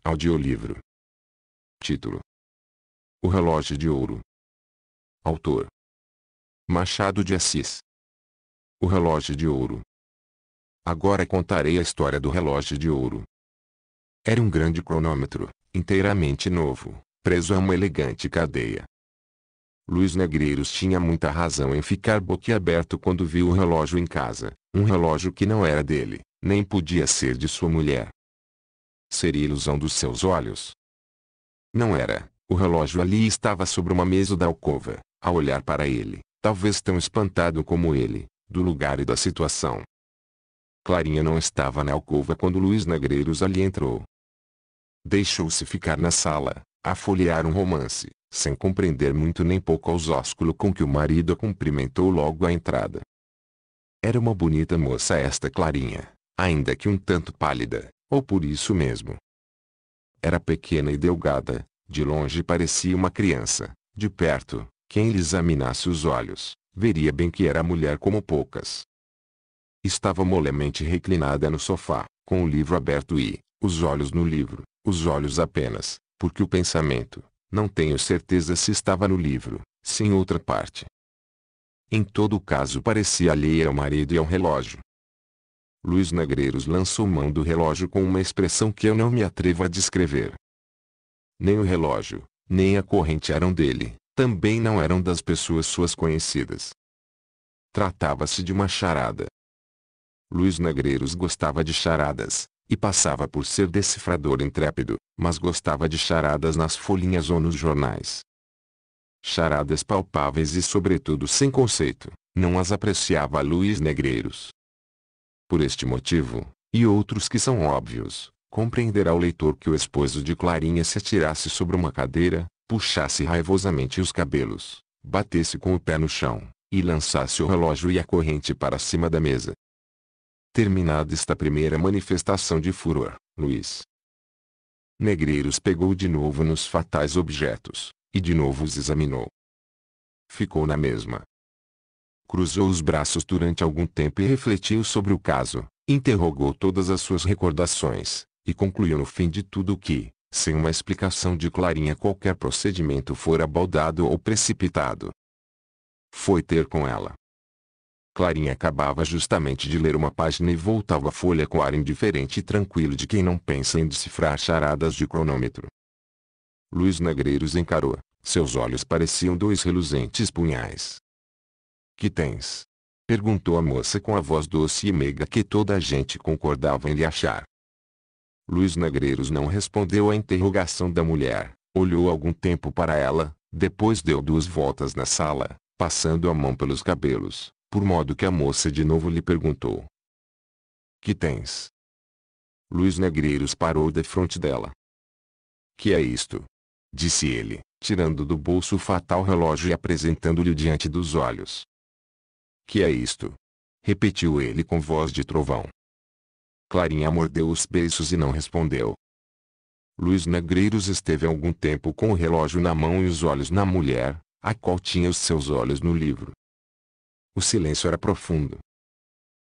Audiolivro. Título: O Relógio de Ouro. Autor: Machado de Assis. O Relógio de Ouro. Agora contarei a história do relógio de ouro. Era um grande cronômetro, inteiramente novo, preso a uma elegante cadeia. Luís Negreiros tinha muita razão em ficar boquiaberto quando viu o relógio em casa, um relógio que não era dele, nem podia ser de sua mulher. Seria ilusão dos seus olhos? Não era. O relógio ali estava sobre uma mesa da alcova, a olhar para ele, talvez tão espantado como ele, do lugar e da situação. Clarinha não estava na alcova quando Luís Negreiros ali entrou. Deixou-se ficar na sala, a folhear um romance, sem compreender muito nem pouco aos ósculos com que o marido a cumprimentou logo à entrada. Era uma bonita moça esta Clarinha, ainda que um tanto pálida, ou por isso mesmo. Era pequena e delgada, de longe parecia uma criança, de perto, quem lhe examinasse os olhos, veria bem que era mulher como poucas. Estava molemente reclinada no sofá, com o livro aberto e, os olhos no livro, os olhos apenas, porque o pensamento, não tenho certeza se estava no livro, se em outra parte. Em todo caso parecia alheia ao marido e ao relógio. Luís Negreiros lançou mão do relógio com uma expressão que eu não me atrevo a descrever. Nem o relógio, nem a corrente eram dele, também não eram das pessoas suas conhecidas. Tratava-se de uma charada. Luís Negreiros gostava de charadas, e passava por ser decifrador intrépido, mas gostava de charadas nas folhinhas ou nos jornais. Charadas palpáveis e sobretudo sem conceito, não as apreciava Luís Negreiros. Por este motivo, e outros que são óbvios, compreenderá o leitor que o esposo de Clarinha se atirasse sobre uma cadeira, puxasse raivosamente os cabelos, batesse com o pé no chão, e lançasse o relógio e a corrente para cima da mesa. Terminada esta primeira manifestação de furor, Luís Negreiros pegou de novo nos fatais objetos, e de novo os examinou. Ficou na mesma. Cruzou os braços durante algum tempo e refletiu sobre o caso, interrogou todas as suas recordações, e concluiu no fim de tudo que, sem uma explicação de Clarinha qualquer procedimento fora baldado ou precipitado. Foi ter com ela. Clarinha acabava justamente de ler uma página e voltava a folha com ar indiferente e tranquilo de quem não pensa em decifrar charadas de cronômetro. Luís Negreiros encarou, seus olhos pareciam dois reluzentes punhais. Que tens? Perguntou a moça com a voz doce e meiga que toda a gente concordava em lhe achar. Luís Negreiros não respondeu à interrogação da mulher, olhou algum tempo para ela, depois deu duas voltas na sala, passando a mão pelos cabelos, por modo que a moça de novo lhe perguntou. Que tens? Luís Negreiros parou defronte dela. Que é isto? Disse ele, tirando do bolso o fatal relógio e apresentando-lhe diante dos olhos. Que é isto? Repetiu ele com voz de trovão. Clarinha mordeu os beiços e não respondeu. Luís Negreiros esteve algum tempo com o relógio na mão e os olhos na mulher, a qual tinha os seus olhos no livro. O silêncio era profundo.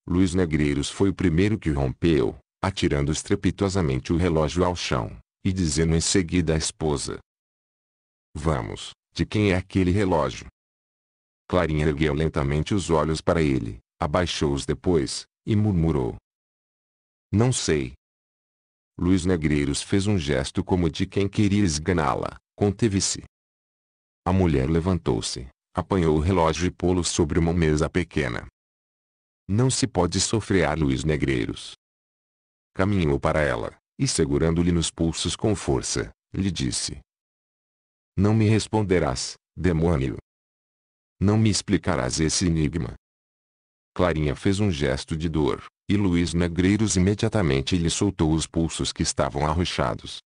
Luís Negreiros foi o primeiro que rompeu, atirando estrepitosamente o relógio ao chão, e dizendo em seguida à esposa. Vamos, de quem é aquele relógio? Clarinha ergueu lentamente os olhos para ele, abaixou-os depois, e murmurou. Não sei. Luís Negreiros fez um gesto como de quem queria esganá-la, conteve-se. A mulher levantou-se, apanhou o relógio e pô-lo sobre uma mesa pequena. Não se pode sofrear Luís Negreiros. Caminhou para ela, e segurando-lhe nos pulsos com força, lhe disse. Não me responderás, demônio. Não me explicarás esse enigma. Clarinha fez um gesto de dor, e Luís Negreiros imediatamente lhe soltou os pulsos que estavam arrochados.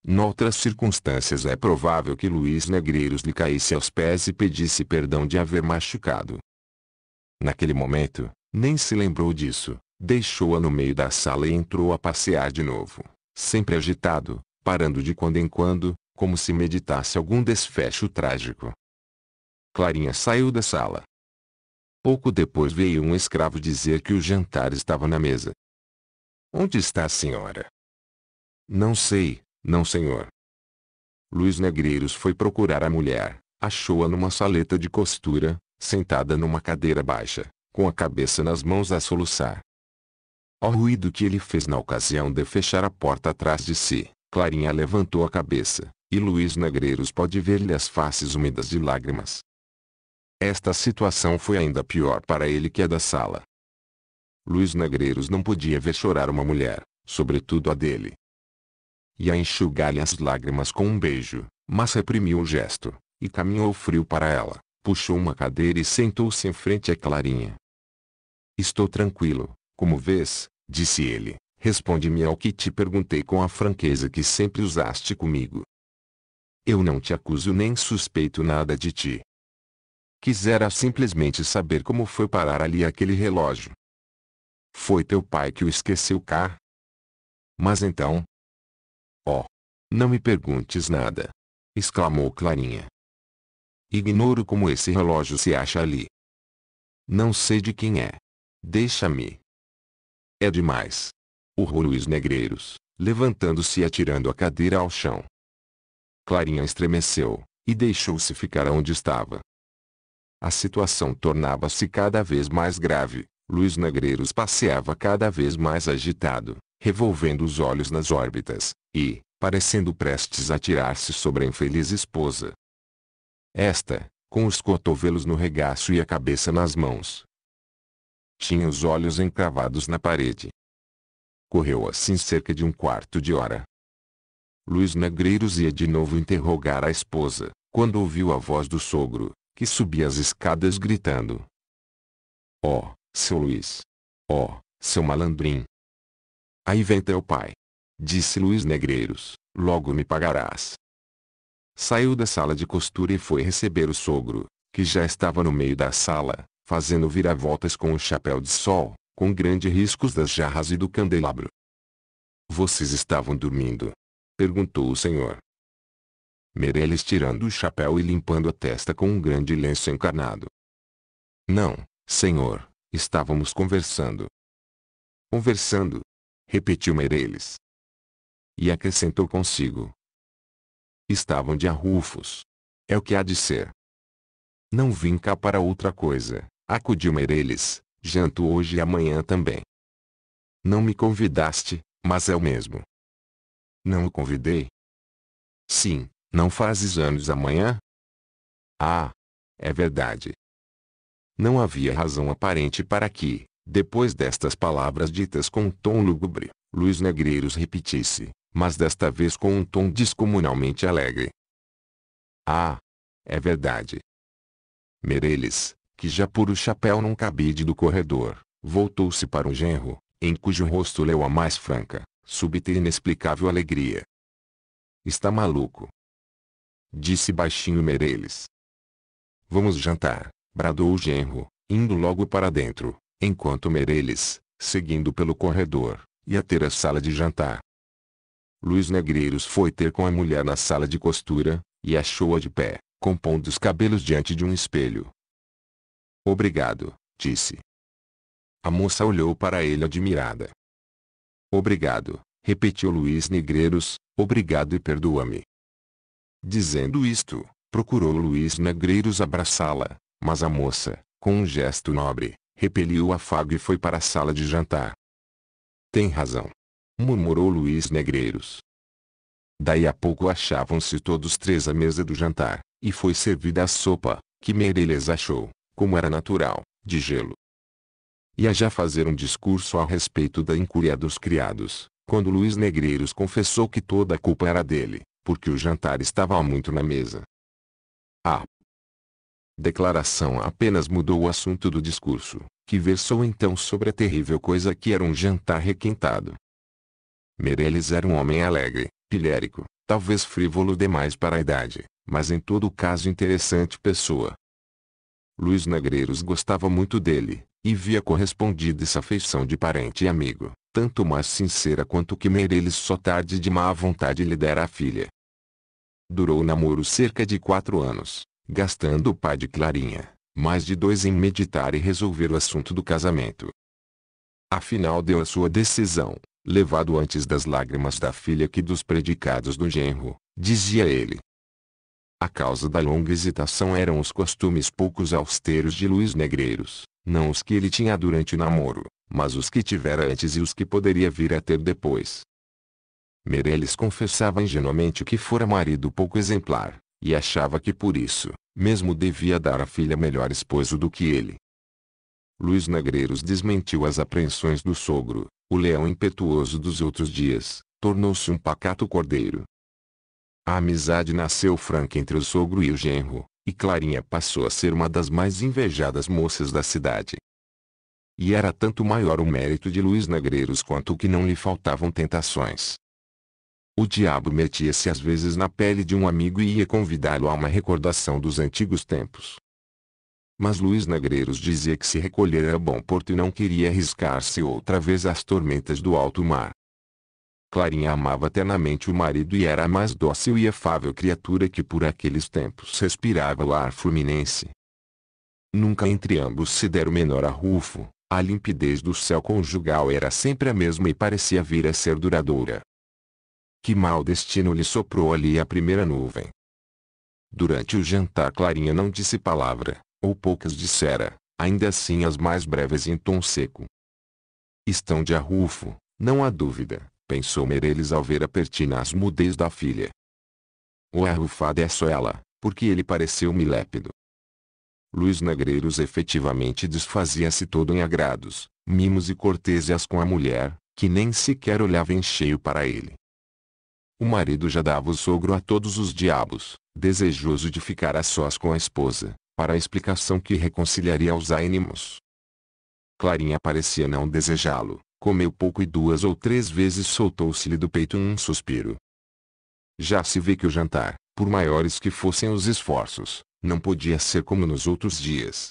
Noutras circunstâncias é provável que Luís Negreiros lhe caísse aos pés e pedisse perdão de haver machucado. Naquele momento, nem se lembrou disso, deixou-a no meio da sala e entrou a passear de novo, sempre agitado, parando de quando em quando, como se meditasse algum desfecho trágico. Clarinha saiu da sala. Pouco depois veio um escravo dizer que o jantar estava na mesa. Onde está a senhora? Não sei, não senhor. Luiz Negreiros foi procurar a mulher, achou-a numa saleta de costura, sentada numa cadeira baixa, com a cabeça nas mãos a soluçar. Ao ruído que ele fez na ocasião de fechar a porta atrás de si, Clarinha levantou a cabeça, e Luiz Negreiros pôde ver-lhe as faces úmidas de lágrimas. Esta situação foi ainda pior para ele que a da sala. Luiz Negreiros não podia ver chorar uma mulher, sobretudo a dele. Ia enxugar-lhe as lágrimas com um beijo, mas reprimiu o gesto, e caminhou frio para ela, puxou uma cadeira e sentou-se em frente a Clarinha. Estou tranquilo, como vês, disse ele, responde-me ao que te perguntei com a franqueza que sempre usaste comigo. Eu não te acuso nem suspeito nada de ti. Quisera simplesmente saber como foi parar ali aquele relógio. Foi teu pai que o esqueceu cá? Mas então... Oh, não me perguntes nada, exclamou Clarinha. Ignoro como esse relógio se acha ali. Não sei de quem é. Deixa-me. É demais. Urrou Luiz Negreiros, levantando-se e atirando a cadeira ao chão. Clarinha estremeceu, e deixou-se ficar onde estava. A situação tornava-se cada vez mais grave. Luiz Negreiros passeava cada vez mais agitado, revolvendo os olhos nas órbitas, e, parecendo prestes a tirar-se sobre a infeliz esposa. Esta, com os cotovelos no regaço e a cabeça nas mãos, tinha os olhos encravados na parede. Correu assim cerca de um quarto de hora. Luiz Negreiros ia de novo interrogar a esposa, quando ouviu a voz do sogro, que subia as escadas gritando. Oh, seu Luiz! Oh, seu malandrim! Aí vem teu pai! Disse Luiz Negreiros, logo me pagarás. Saiu da sala de costura e foi receber o sogro, que já estava no meio da sala, fazendo viravoltas com o chapéu de sol, com grandes riscos das jarras e do candelabro. Vocês estavam dormindo? Perguntou o senhor. Meireles tirando o chapéu e limpando a testa com um grande lenço encarnado. Não, senhor, estávamos conversando. Conversando? Repetiu Meireles. E acrescentou consigo. Estavam de arrufos. É o que há de ser. Não vim cá para outra coisa, acudiu Meireles, janto hoje e amanhã também. Não me convidaste, mas é o mesmo. Não o convidei? Sim, não fazes anos amanhã? Ah, é verdade. Não havia razão aparente para que, depois destas palavras ditas com um tom lúgubre, Luiz Negreiros repetisse, mas desta vez com um tom descomunalmente alegre. Ah, é verdade. Meireles, que já por o chapéu num cabide do corredor, voltou-se para o genro, em cujo rosto leu a mais franca, súbita e inexplicável alegria. Está maluco? Disse baixinho Meireles. Vamos jantar, bradou o genro, indo logo para dentro, enquanto Meireles, seguindo pelo corredor, ia ter a sala de jantar. Luiz Negreiros foi ter com a mulher na sala de costura, e achou-a de pé, compondo os cabelos diante de um espelho. Obrigado, disse. A moça olhou para ele admirada. Obrigado, repetiu Luiz Negreiros, obrigado e perdoa-me. Dizendo isto, procurou Luiz Negreiros abraçá-la, mas a moça, com um gesto nobre, repeliu o afago e foi para a sala de jantar. Tem razão, murmurou Luiz Negreiros. Daí a pouco achavam-se todos três à mesa do jantar, e foi servida a sopa, que Meireles achou, como era natural, de gelo. Ia já fazer um discurso a respeito da incúria dos criados, quando Luiz Negreiros confessou que toda a culpa era dele, porque o jantar estava há muito na mesa. A declaração apenas mudou o assunto do discurso, que versou então sobre a terrível coisa que era um jantar requintado. Meireles era um homem alegre, pilhérico, talvez frívolo demais para a idade, mas em todo caso interessante pessoa. Luiz Negreiros gostava muito dele, e via correspondido essa afeição de parente e amigo, tanto mais sincera quanto que Meireles só tarde de má vontade lhe dera a filha. Durou o namoro cerca de 4 anos, gastando o pai de Clarinha, mais de 2 em meditar e resolver o assunto do casamento. Afinal deu a sua decisão, levado antes das lágrimas da filha que dos predicados do genro, dizia ele. A causa da longa hesitação eram os costumes poucos austeros de Luís Negreiros, não os que ele tinha durante o namoro, mas os que tivera antes e os que poderia vir a ter depois. Meirelles confessava ingenuamente que fora marido pouco exemplar, e achava que por isso, mesmo devia dar à filha melhor esposo do que ele. Luís Negreiros desmentiu as apreensões do sogro, o leão impetuoso dos outros dias, tornou-se um pacato cordeiro. A amizade nasceu franca entre o sogro e o genro, e Clarinha passou a ser uma das mais invejadas moças da cidade. E era tanto maior o mérito de Luís Negreiros quanto que não lhe faltavam tentações. O diabo metia-se às vezes na pele de um amigo e ia convidá-lo a uma recordação dos antigos tempos. Mas Luís Negreiros dizia que se recolher era bom porto e não queria arriscar-se outra vez às tormentas do alto mar. Clarinha amava ternamente o marido e era a mais dócil e afável criatura que por aqueles tempos respirava o ar fluminense. Nunca entre ambos se dera o menor arrufo, a limpidez do céu conjugal era sempre a mesma e parecia vir a ser duradoura. Que mau destino lhe soprou ali a primeira nuvem. Durante o jantar Clarinha não disse palavra, ou poucas dissera, ainda assim as mais breves em tom seco. Estão de arrufo, não há dúvida, pensou Meirelles ao ver a pertinaz mudez da filha. O arrufada é só ela, porque ele pareceu-me lépido. Luís Negreiros efetivamente desfazia-se todo em agrados, mimos e cortesias com a mulher, que nem sequer olhava em cheio para ele. O marido já dava o sogro a todos os diabos, desejoso de ficar a sós com a esposa, para a explicação que reconciliaria os ânimos. Clarinha parecia não desejá-lo, comeu pouco e 2 ou 3 vezes soltou-se-lhe do peito um suspiro. Já se vê que o jantar, por maiores que fossem os esforços, não podia ser como nos outros dias.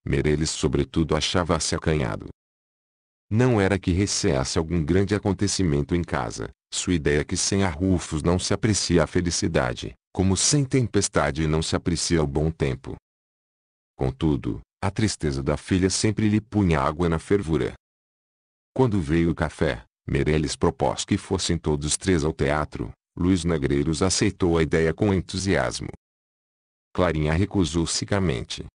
Meirelles sobretudo achava-se acanhado. Não era que receasse algum grande acontecimento em casa, sua ideia é que sem arrufos não se aprecia a felicidade, como sem tempestade não se aprecia o bom tempo. Contudo, a tristeza da filha sempre lhe punha água na fervura. Quando veio o café, Meirelles propôs que fossem todos 3 ao teatro. Luís Negreiros aceitou a ideia com entusiasmo. Clarinha recusou secamente.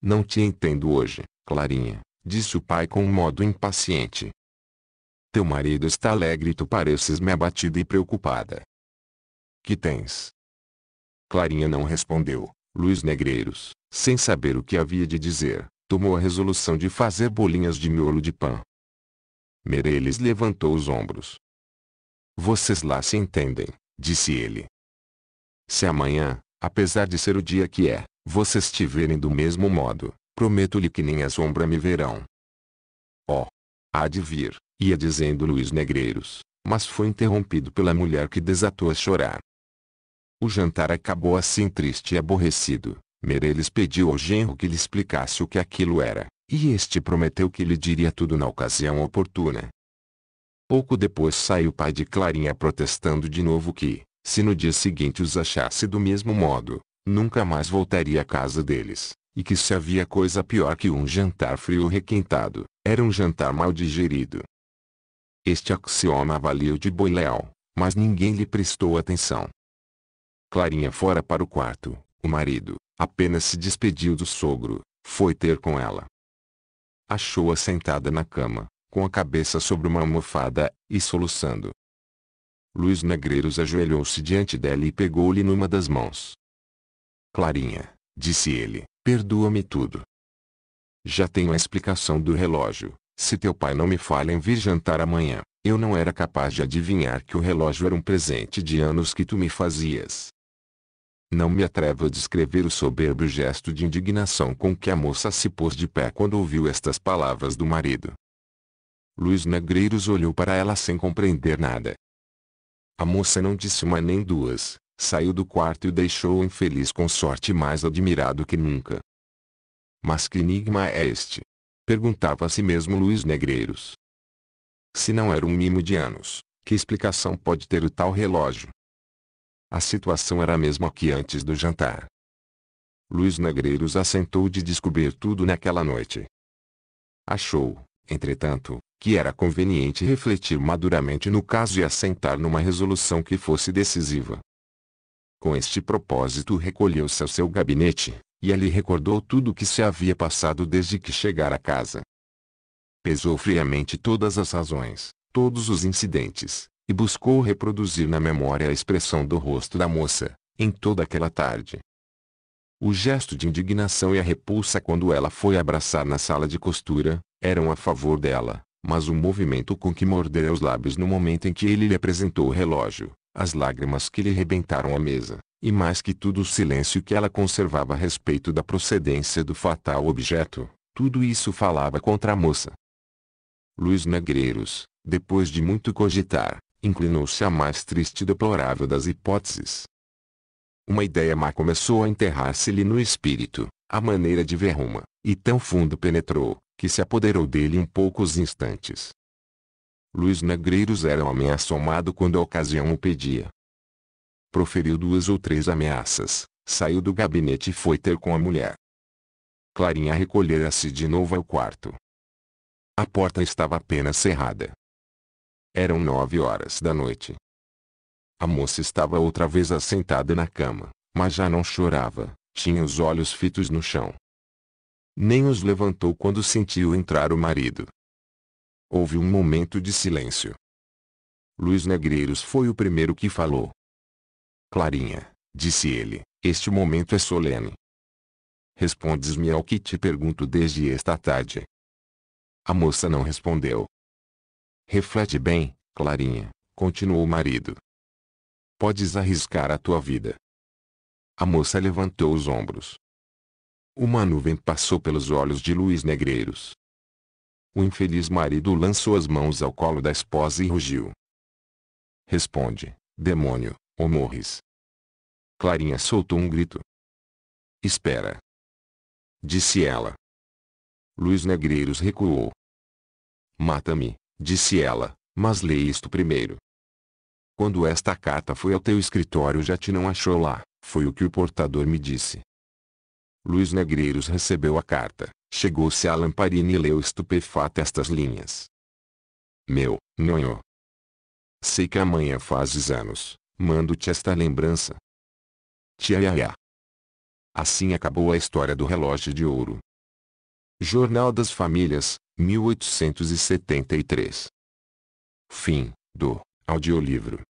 Não te entendo hoje, Clarinha, disse o pai com um modo impaciente. Teu marido está alegre e tu pareces-me abatida e preocupada. Que tens? Clarinha não respondeu. Luís Negreiros, sem saber o que havia de dizer, tomou a resolução de fazer bolinhas de miolo de pão. Meirelles levantou os ombros. Vocês lá se entendem, disse ele. Se amanhã, apesar de ser o dia que é, vocês estiverem do mesmo modo, prometo-lhe que nem a sombra me verão. Oh! Há de vir, ia dizendo Luís Negreiros, mas foi interrompido pela mulher que desatou a chorar. O jantar acabou assim triste e aborrecido. Meirelles pediu ao genro que lhe explicasse o que aquilo era, e este prometeu que lhe diria tudo na ocasião oportuna. Pouco depois saiu o pai de Clarinha protestando de novo que, se no dia seguinte os achasse do mesmo modo, nunca mais voltaria à casa deles, e que se havia coisa pior que um jantar frio ou requintado, era um jantar mal digerido. Este axioma valia de boi leal, mas ninguém lhe prestou atenção. Clarinha fora para o quarto, o marido, apenas se despediu do sogro, foi ter com ela. Achou-a sentada na cama, com a cabeça sobre uma almofada, e soluçando. Luís Negreiros ajoelhou-se diante dela e pegou-lhe numa das mãos. Clarinha, disse ele, perdoa-me tudo. Já tenho a explicação do relógio. Se teu pai não me falha em vir jantar amanhã, eu não era capaz de adivinhar que o relógio era um presente de anos que tu me fazias. Não me atrevo a descrever o soberbo gesto de indignação com que a moça se pôs de pé quando ouviu estas palavras do marido. Luís Negreiros olhou para ela sem compreender nada. A moça não disse uma nem duas, saiu do quarto e deixou o infeliz consorte mais admirado que nunca. Mas que enigma é este? Perguntava a si mesmo Luís Negreiros. Se não era um mimo de anos, que explicação pode ter o tal relógio? A situação era a mesma que antes do jantar. Luís Negreiros assentou de descobrir tudo naquela noite. Achou, entretanto, que era conveniente refletir maduramente no caso e assentar numa resolução que fosse decisiva. Com este propósito recolheu-se ao seu gabinete, e ali recordou tudo o que se havia passado desde que chegara a casa. Pesou friamente todas as razões, todos os incidentes, e buscou reproduzir na memória a expressão do rosto da moça, em toda aquela tarde. O gesto de indignação e a repulsa quando ela foi abraçar na sala de costura, eram a favor dela, mas o movimento com que mordera os lábios no momento em que ele lhe apresentou o relógio, as lágrimas que lhe rebentaram a mesa, e mais que tudo o silêncio que ela conservava a respeito da procedência do fatal objeto, tudo isso falava contra a moça. Luís Negreiros, depois de muito cogitar, inclinou-se à mais triste e deplorável das hipóteses. Uma ideia má começou a enterrar-se-lhe no espírito, à maneira de verruma, e tão fundo penetrou, que se apoderou dele em poucos instantes. Luís Negreiros era um homem assomado quando a ocasião o pedia. Proferiu 2 ou 3 ameaças, saiu do gabinete e foi ter com a mulher. Clarinha recolhera-se de novo ao quarto. A porta estava apenas cerrada. Eram 9 horas da noite. A moça estava outra vez assentada na cama, mas já não chorava, tinha os olhos fitos no chão. Nem os levantou quando sentiu entrar o marido. Houve um momento de silêncio. Luís Negreiros foi o primeiro que falou. Clarinha, disse ele, este momento é solene. Respondes-me ao que te pergunto desde esta tarde. A moça não respondeu. Reflete bem, Clarinha, continuou o marido. Podes arriscar a tua vida. A moça levantou os ombros. Uma nuvem passou pelos olhos de Luís Negreiros. O infeliz marido lançou as mãos ao colo da esposa e rugiu. Responde, demônio, ou morres. Clarinha soltou um grito. Espera, disse ela. Luís Negreiros recuou. Mata-me, disse ela, mas lê isto primeiro. Quando esta carta foi ao teu escritório já te não achou lá, foi o que o portador me disse. Luís Negreiros recebeu a carta, chegou-se à lamparina e leu estupefato estas linhas. Meu, nhonhô. Sei que amanhã fazes anos, mando-te esta lembrança. Tchaiaiá. Assim acabou a história do relógio de ouro. Jornal das Famílias, 1873. Fim do audiolivro.